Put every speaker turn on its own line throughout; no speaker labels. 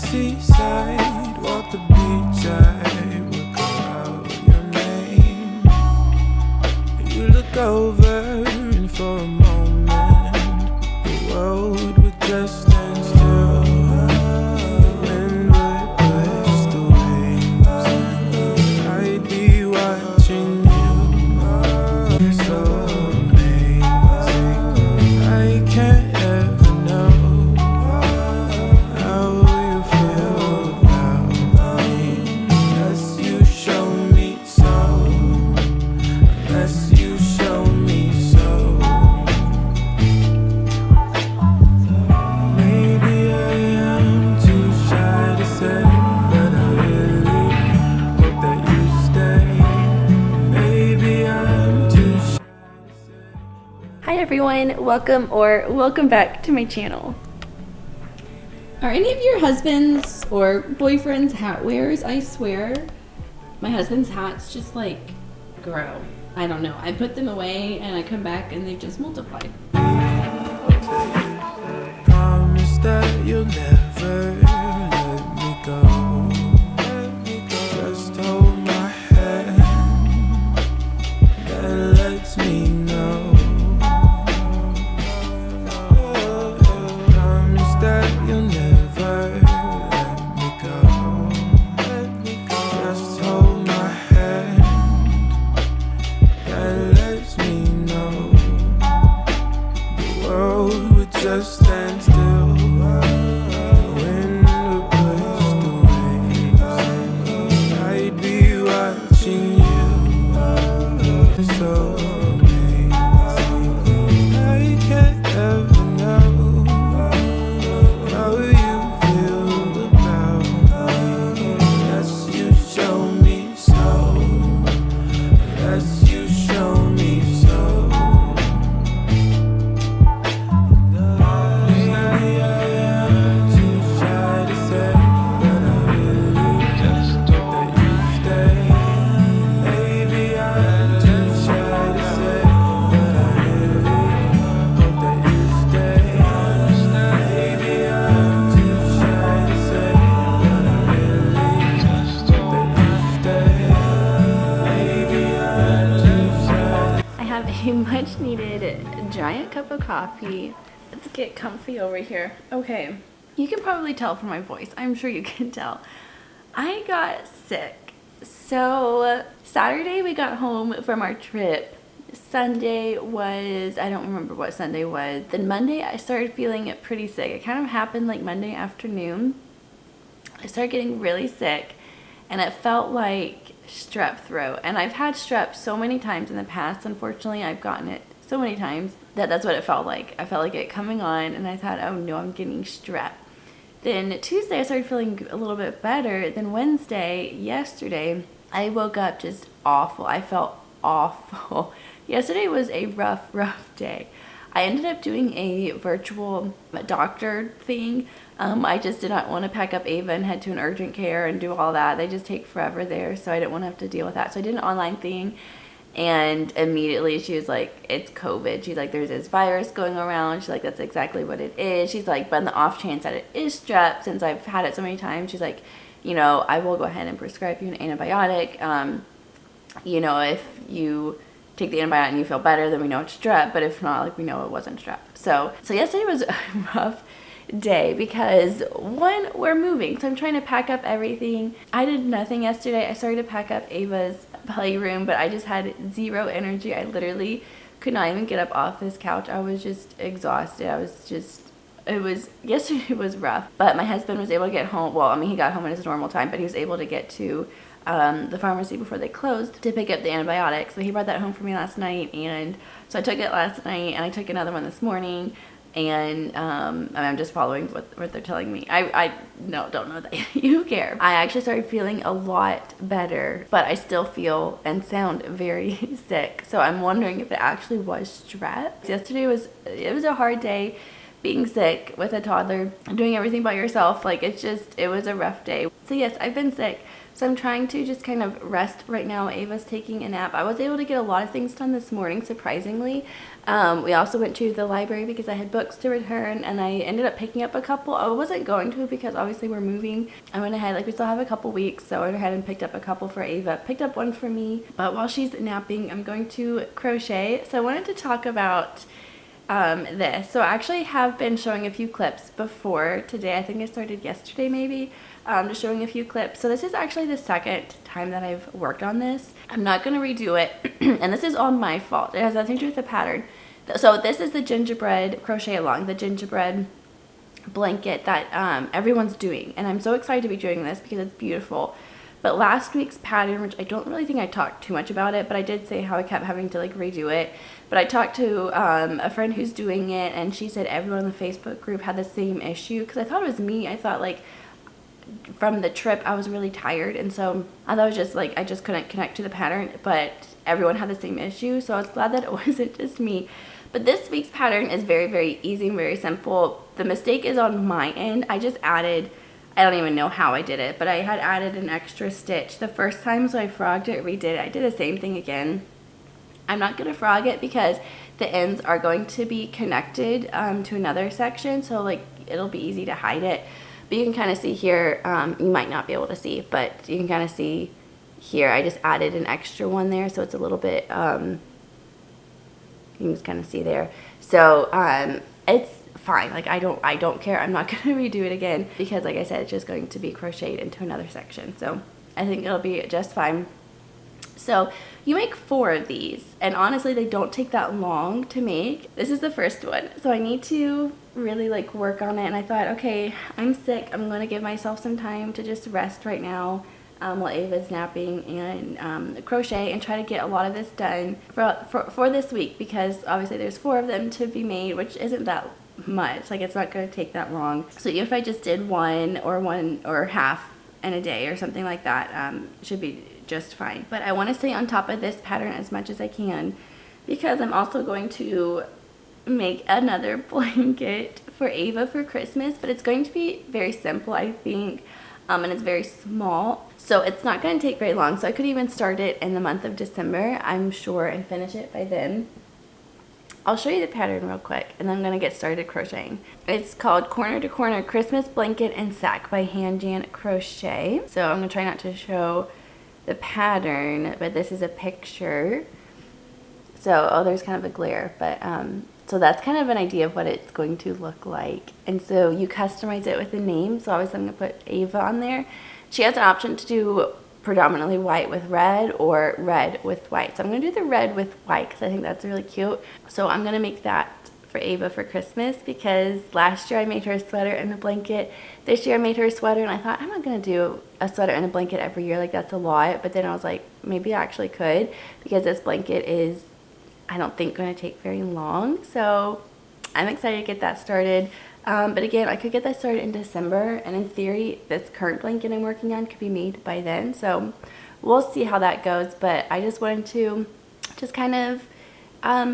seaside, walk the beach, I will call out your name. You look over and for a moment the world would just stand still. The wind would push the waves, I'd be watching you. You're so amazing, I can't ever know how you feel about me unless you show me so, unless you show me so. Maybe I am too shy to say, but I really hope that you stay. Maybe I'm too shy to say.
Hi everyone, welcome back to my channel. Are any of your husbands or boyfriends hat wearers? I swear my husband's hats just like grow. I don't know. I put them away and I come back and they've just multiplied.
Promise that you'll never let me go. Just hold my hand, that lets me know. Promise that you'll never let me go. Just hold my hand, that lets me know. The world would just stand still. The wind would push the waves, I'd be watching you. You're so amazing, I can't ever know how you feel about me unless you show me so, unless you show me so. Maybe I am too shy to say, but I really just hope that you stay. Maybe I'm too shy to say, but I really hope that you stay. Maybe I'm too shy to say, but I really just hope that you stay. Maybe I'm too shy.
I have a much needed giant cup of coffee. Let's get comfy over here. Okay, you can probably tell from my voice. I'm sure you can tell. I got sick. So Saturday we got home from our trip. Sunday was, I don't remember what Sunday was. Then Monday I started feeling pretty sick. It kind of happened like Monday afternoon. I started getting really sick and it felt like strep throat. And I've had strep so many times in the past. Unfortunately, I've gotten it so many times that that's what it felt like. I felt like it coming on and I thought, oh no, I'm getting strep. Then Tuesday I started feeling a little bit better. Then Wednesday, yesterday, I woke up just awful. I felt awful. Yesterday was a rough day. I ended up doing a virtual doctor thing. I just did not want to pack up Ava and head to an urgent care and do all that. They just take forever there, so I didn't want to have to deal with that. So I did an online thing, and immediately she was like, it's COVID. She's like, there's this virus going around. She's like, that's exactly what it is. She's like, but in the off chance that it is strep, since I've had it so many times, she's like, you know, I will go ahead and prescribe you an antibiotic. You know, if you take the antibiotic and you feel better, then we know it's strep, but if not, like, we know it wasn't strep. So yesterday was a rough day because one, we're moving, so I'm trying to pack up everything. I did nothing yesterday. I started to pack up Ava's playroom, but I just had zero energy. I literally could not even get up off this couch. I was just exhausted. Yesterday was rough, but my husband was able to get home. Well, I mean, he got home at his normal time, but he was able to get to the pharmacy before they closed to pick up the antibiotics. So he brought that home for me last night, and so I took it last night, and I took another one this morning, and I'm just following what they're telling me. I don't know that you care. I actually started feeling a lot better, but I still feel and sound very sick. So I'm wondering if it actually was strep. Yesterday was a hard day being sick with a toddler, doing everything by yourself, like it was a rough day. So yes, I've been sick. So I'm trying to just kind of rest right now. Ava's taking a nap. I was able to get a lot of things done this morning, surprisingly. We also went to the library because I had books to return, and I ended up picking up a couple. I wasn't going to because obviously we're moving. I went ahead, like we still have a couple weeks, so I went ahead and picked up a couple for Ava. Picked up one for me, but while she's napping, I'm going to crochet. So I wanted to talk about this. So I actually have been showing a few clips before today. I think I started yesterday maybe. Just showing a few clips. So this is actually the second time that I've worked on this. I'm not going to redo it, and this is all my fault. It has nothing to do with the pattern. So this is the gingerbread crochet along, the gingerbread blanket that everyone's doing, and I'm so excited to be doing this because it's beautiful. But last week's pattern, which I don't really think I talked too much about it, but I did say how I kept having to like redo it. But I talked to a friend who's doing it, and she said everyone in the Facebook group had the same issue, because I thought it was me. I thought like from the trip I was really tired, and so I thought it was just like I just couldn't connect to the pattern, but everyone had the same issue, so I was glad that it wasn't just me. But this week's pattern is very, very easy and very simple. The mistake is on my end. I just added, I don't even know how I did it, but I had added an extra stitch the first time, so I frogged it, redid it. I did the same thing again. I'm not going to frog it because the ends are going to be connected to another section, so like it'll be easy to hide it. But you can kind of see here, you might not be able to see, but you can kind of see here, I just added an extra one there, so it's a little bit, you can just kind of see there. So it's fine, like I don't care. I'm not going to redo it again because like I said, it's just going to be crocheted into another section. So I think it'll be just fine. So you make 4 of these, and honestly they don't take that long to make. This is the first one, so I need to really like work on it, and I thought, okay, I'm sick, I'm going to give myself some time to just rest right now while Ava's napping, and crochet and try to get a lot of this done for this week, because obviously there's 4 of them to be made, which isn't that much. Like it's not going to take that long. So if I just did one or half in a day or something like that, should be just fine. But I want to stay on top of this pattern as much as I can, because I'm also going to make another blanket for Ava for Christmas, but it's going to be very simple, I think, and it's very small, so it's not going to take very long. So I could even start it in the month of December, I'm sure, and finish it by then. I'll show you the pattern real quick, and then I'm going to get started crocheting. It's called Corner to Corner Christmas Blanket and Sack by Jan Crochet. So I'm going to try not to show the pattern, but this is a picture. So, oh, there's kind of a glare, but so that's kind of an idea of what it's going to look like. And so you customize it with a name. So obviously I'm going to put Ava on there. She has an option to do predominantly white with red or red with white. So I'm going to do the red with white because I think that's really cute. So I'm going to make that for Ava for Christmas, because last year I made her a sweater and a blanket. This year I made her a sweater, and I thought I'm not going to do a sweater and a blanket every year. Like that's a lot. But then I was like, maybe I actually could, because this blanket is, I don't think, going to take very long. So I'm excited to get that started. But again, I could get that started in December, and in theory this current blanket I'm working on could be made by then. So we'll see how that goes. But I just wanted to just kind of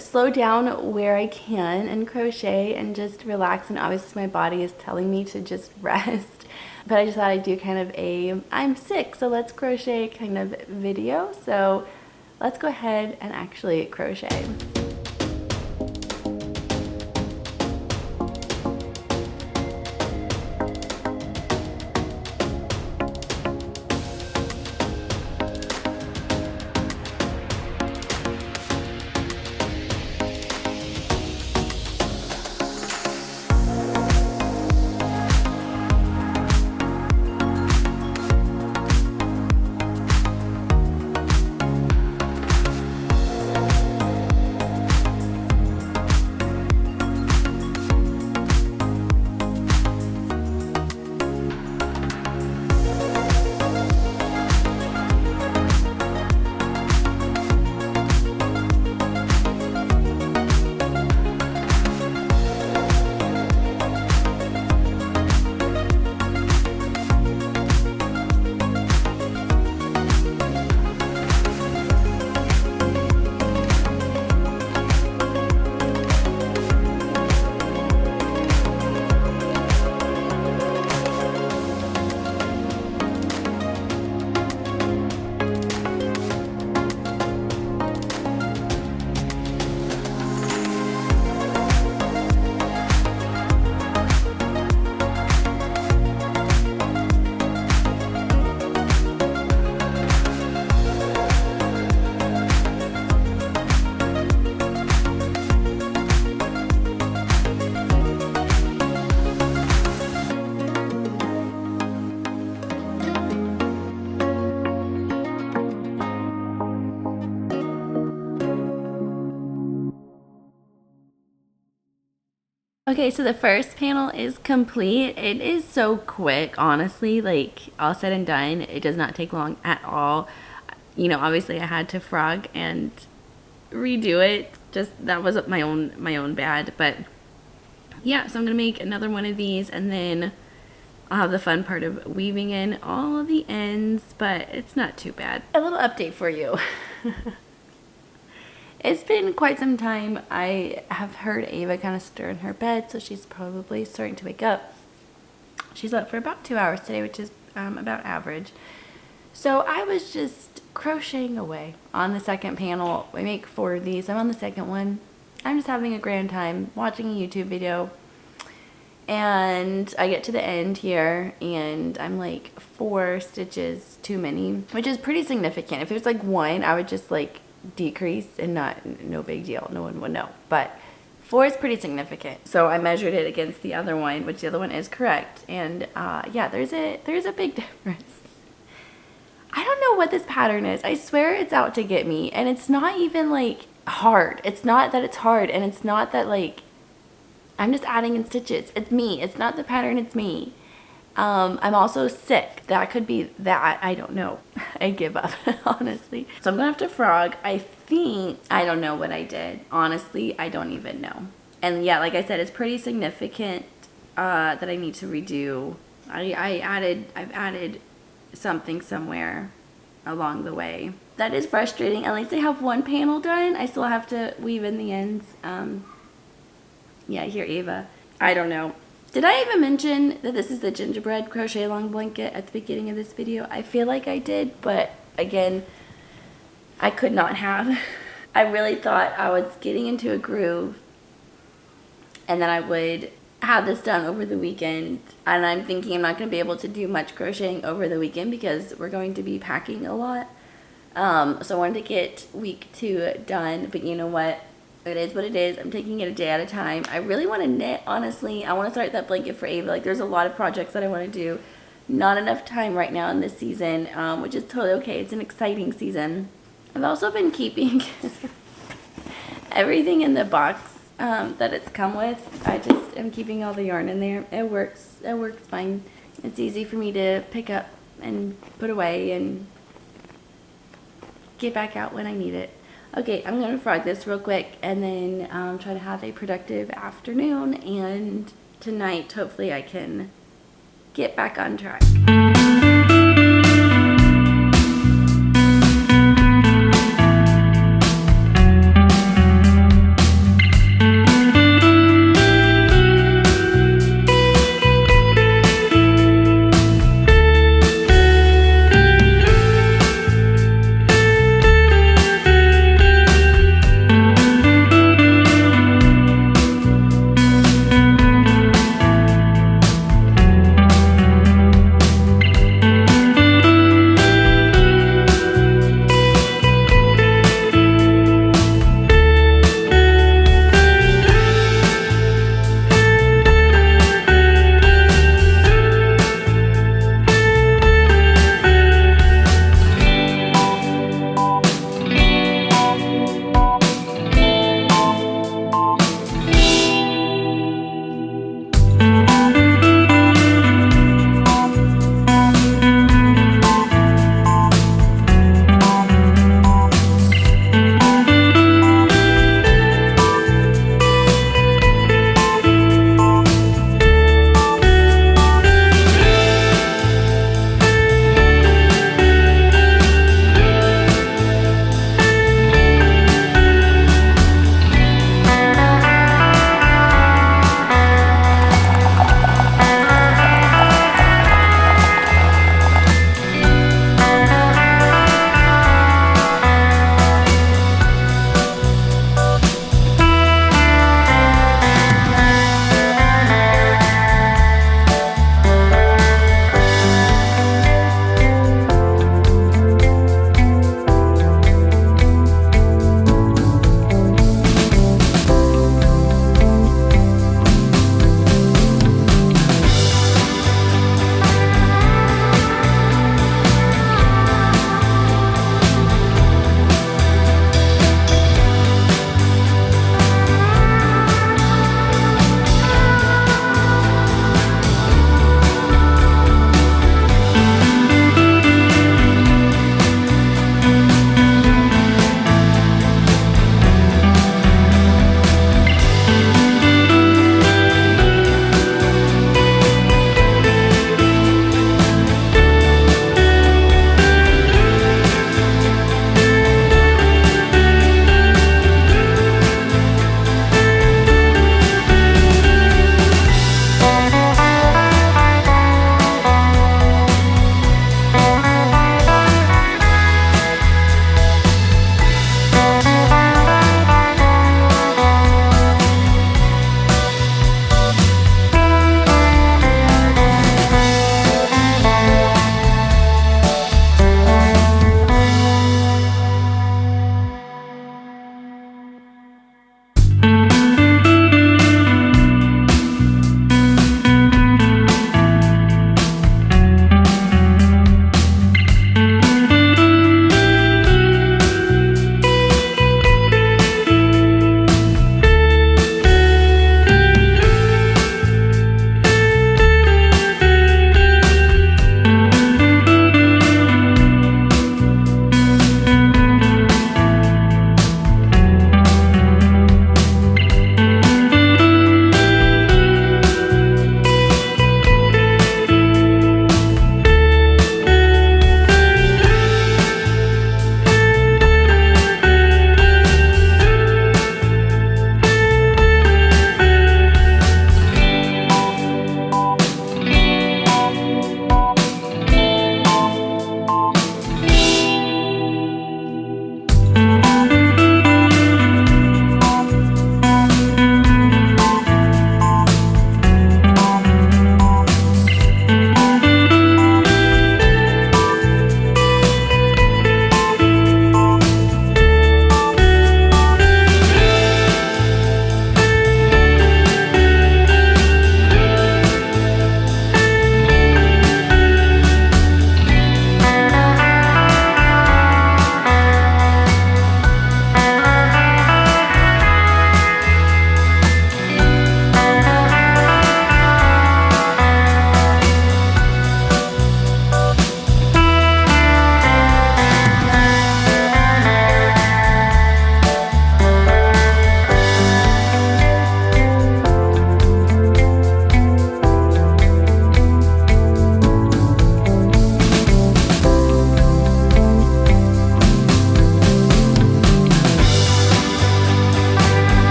slow down where I can and crochet and just relax. And obviously my body is telling me to just rest, but I just thought I'd do kind of a I'm sick, so let's crochet kind of video. So let's go ahead and actually crochet. Okay, so the first panel is complete. It is so quick, honestly, like all said and done. It does not take long at all. You know, obviously I had to frog and redo it. Just that was my own bad, but yeah, so I'm gonna make another one of these, and then I'll have the fun part of weaving in all of the ends, but it's not too bad. A little update for you. It's been quite some time. I have heard Ava kind of stir in her bed, so she's probably starting to wake up. She slept for about 2 hours today, which is about average. So I was just crocheting away on the second panel. We make 4 of these. I'm on the second one. I'm just having a grand time watching a YouTube video. And I get to the end here, and I'm like 4 stitches too many, which is pretty significant. If it was like 1, I would just like decrease and no big deal, no one would know, but 4 is pretty significant. So I measured it against the other one, which the other one is correct, and yeah, there's a big difference. I don't know what this pattern is. I swear it's out to get me, and it's not even like hard. It's not that it's hard, and it's not that like I'm just adding in stitches. It's me. It's not the pattern, it's me. I'm also sick. That could be that. I don't know. I give up, honestly. So I'm gonna have to frog. I don't know what I did. Honestly, I don't even know. And yeah, like I said, it's pretty significant that I need to redo. I've added something somewhere along the way. That is frustrating. At least I have 1 panel done. I still have to weave in the ends. Yeah, here, Ava. I don't know. Did I even mention that this is the Gingerbread crochet long blanket at the beginning of this video? I feel like I did, but again, I could not have. I really thought I was getting into a groove, and then I would have this done over the weekend. And I'm thinking I'm not going to be able to do much crocheting over the weekend because we're going to be packing a lot. So I wanted to get week 2 done, but you know what? It is what it is. I'm taking it a day at a time. I really want to knit, honestly. I want to start that blanket for Ava. Like, there's a lot of projects that I want to do. Not enough time right now in this season, which is totally okay. It's an exciting season. I've also been keeping everything in the box that it's come with. I just am keeping all the yarn in there. It works. It works fine. It's easy for me to pick up and put away and get back out when I need it. Okay, I'm going to frog this real quick and then try to have a productive afternoon, and tonight hopefully I can get back on track.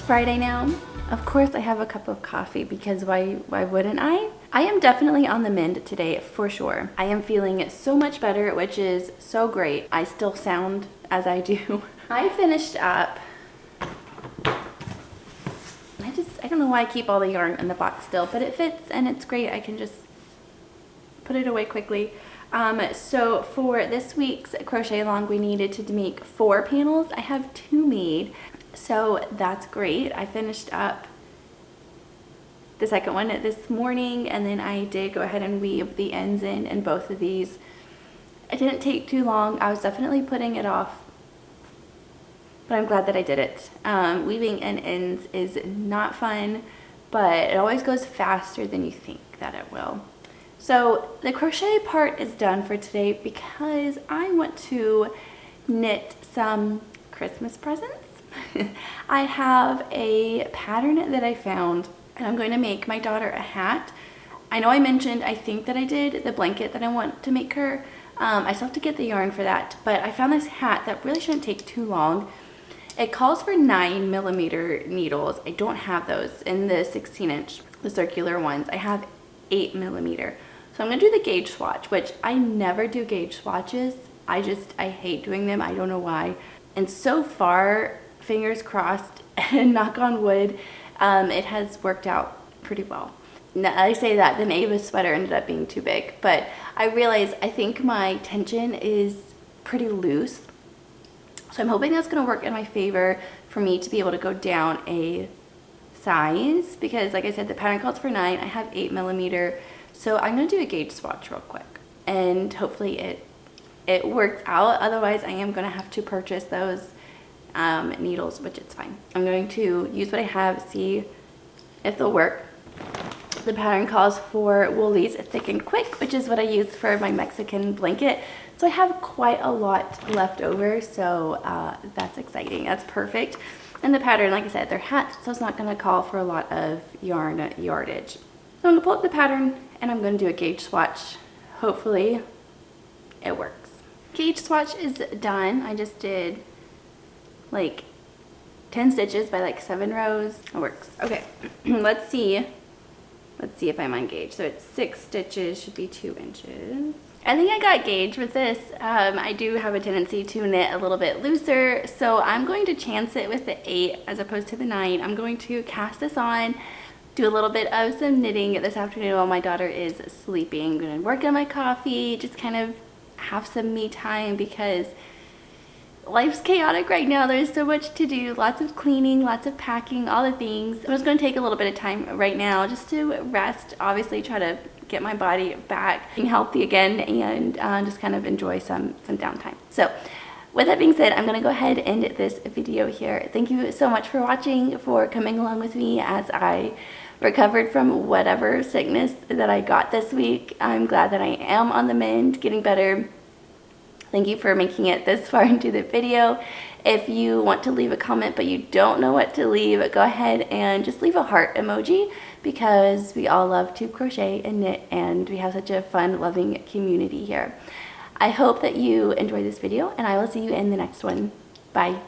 Friday now. Of course I have a cup of coffee because why wouldn't I? I am definitely on the mend today for sure. I am feeling so much better, which is so great. I still sound as I do. I finished up. I don't know why I keep all the yarn in the box still, but it fits and it's great. I can just put it away quickly. So for this week's crochet along, we needed to make 4 panels. I have 2 made, so that's great. I finished up the second one this morning, and then I did go ahead and weave the ends in both of these. It didn't take too long. I was definitely putting it off, but I'm glad that I did it. Weaving in ends is not fun, but it always goes faster than you think that it will. So the crochet part is done for today because I want to knit some Christmas presents. I have a pattern that I found, and I'm going to make my daughter a hat. I know I mentioned, I think that I did, the blanket that I want to make her. I still have to get the yarn for that, but I found this hat that really shouldn't take too long. It calls for 9mm needles. I don't have those in the 16-inch, the circular ones. I have 8mm. So I'm gonna do the gauge swatch, which I never do gauge swatches. I hate doing them. I don't know why. And so far, fingers crossed and knock on wood, it has worked out pretty well. Now, I say that, then Ava's sweater ended up being too big, but I realize I think my tension is pretty loose. So I'm hoping that's gonna work in my favor for me to be able to go down a size, because like I said, the pattern calls for 9, I have 8mm. So I'm gonna do a gauge swatch real quick, and hopefully it works out. Otherwise, I am gonna have to purchase those needles, which it's fine. I'm going to use what I have, see if they'll work. The pattern calls for woolies thick and quick, which is what I use for my Mexican blanket. So I have quite a lot left over, so that's exciting. That's perfect. And the pattern, like I said, they're hats, so it's not gonna call for a lot of yarn yardage. So I'm gonna pull up the pattern and I'm gonna do a gauge swatch. Hopefully it works. Gauge swatch is done. I just did like 10 stitches by like 7 rows. It works. Okay, let's see if I'm on gauge. So it's 6 stitches, should be 2 inches. I think I got gauge with this. I do have a tendency to knit a little bit looser, so I'm going to chance it with the 8 as opposed to the 9. I'm going to cast this on, do a little bit of some knitting this afternoon while my daughter is sleeping. I'm going to work on my coffee, just kind of have some me time because life's chaotic right now. There's so much to do, lots of cleaning, lots of packing, all the things. I'm just going to take a little bit of time right now just to rest, obviously try to get my body back being healthy again, and just kind of enjoy some downtime. So with that being said, I'm going to go ahead and end this video here. Thank you so much for watching, for coming along with me as I recovered from whatever sickness that I got this week. I'm glad that I am on the mend, getting better. Thank you for making it this far into the video. If you want to leave a comment but you don't know what to leave, go ahead and just leave a heart emoji, because we all love to crochet and knit, and we have such a fun, loving community here. I hope that you enjoyed this video, and I will see you in the next one. Bye.